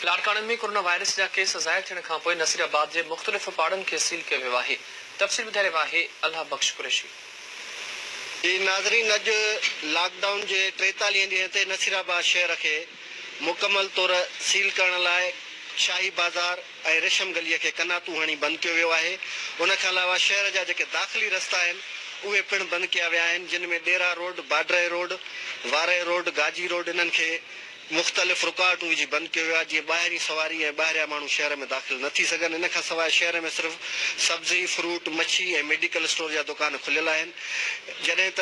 लाड़काणनि में corona virus जा case ज़ाहिर थियण खां पोइ नसीराबाद जे मुख़्तलिफ़ पाड़नि खे सील कयो वियो आहे। तफ़सील ॿुधाए रहियो आहे अल्लाह बख़्श कुरैशी। नाज़रीन, अॼु लॉकडाउन जे 43 ॾींहं ते नसीराबाद शहर खे मुकमल तौर सील करण लाइ शाही बाज़ार ऐं रेशम गलीअ खे कनातू हणी बंदि कयो वियो आहे। उन खां अलावा शहर जा जेके दाख़िली रस्ता आहिनि उहे पिणु बंदि कया विया आहिनि, जिन में डेरा रोड, बाडरे रोड, वारे रोड, गाजी रोड, इन्हनि खे मुख़्तलिफ़ रुकावटूं विझी बंदि कयो वियो आहे जीअं ॿाहिरीं सवारी ऐं ॿाहिरियां माण्हू शहर में दाख़िल न थी सघनि। इन खां सवाइ शहर में सिर्फ़ु सब्ज़ी, फ्रूट, मच्छी ऐं मेडिकल स्टोर जा दुकान खुलियल आहिनि। जॾहिं त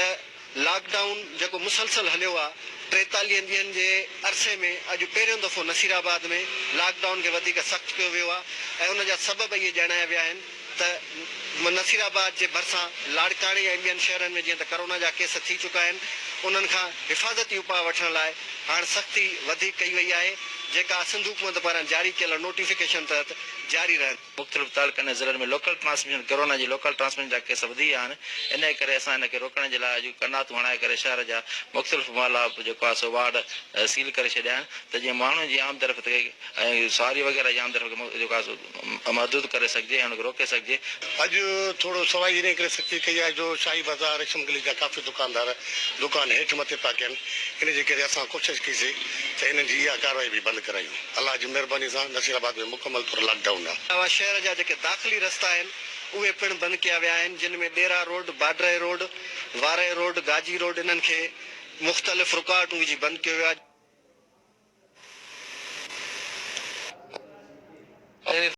लॉकडाउन जेको मुसलसल हलियो आहे 43 ॾींहंनि जे अरसे में अॼु पहिरियों दफ़ो नसीराबाद में लॉकडाउन खे वधीक सख़्तु कयो वियो आहे ऐं उन जा सबब इहे ॼाणाया विया आहिनि त नसीराबाद जे भरिसां लाड़काणे ऐं ॿियनि शहरनि में जीअं त कोरोना जा केस थी चुका आहिनि, उन्हनि खां हिफ़ाज़ती उपाय वठण लाइ हाणे सख़्ती वधीक कई वई आहे, जेका सिंध हुकूमत पारां जारी कयल नोटिफिकेशन तहत जारी रहनि। मुख़्तलिफ़ तालुक़नि ऐं ज़िलनि में लोकल ट्रांसमिशन कोरोना जी लोकल ट्रांसमिशन जा केस वधी विया आहिनि। इन करे असां हिन खे रोकण जे लाइ अॼु कनातूं हणाए करे शहर जा मुख़्तलिफ़ माला जेको आहे सो वार्ड सील करे छॾिया आहिनि त जीअं माण्हुनि जी आमदरफ़्त खे ऐं सवारी वग़ैरह जी आमदरफ़्त खे जेको आहे सो महदूद करे सघिजे ऐं हुनखे रोके सघिजे। अॼु थोरो सवाइ इन करे सख़्ती कई आहे जो शाही बाज़ार, रेशम गली जा काफ़ी दुकानदार दुकान हेठि मथे पिया कनि। इन जे करे असां कोशिशि कईसीं त हिननि जी इहा कार्रवाई बि बंदि करायूं। अलाह जी महिरबानी सां नसीराबाद में मुकमल तौर लॉकडाउन आहे। शहर जा जेके दाख़िली रस्ता आहिनि उहे पिणु बंदि कया विया आहिनि, जिन में डेरा रोड, बाडरे रोड, वारे रोड, गाजी रोड, इन्हनि खे मुख़्तलिफ़ रुकावटूं विझी बंदि कयो वियो आहे।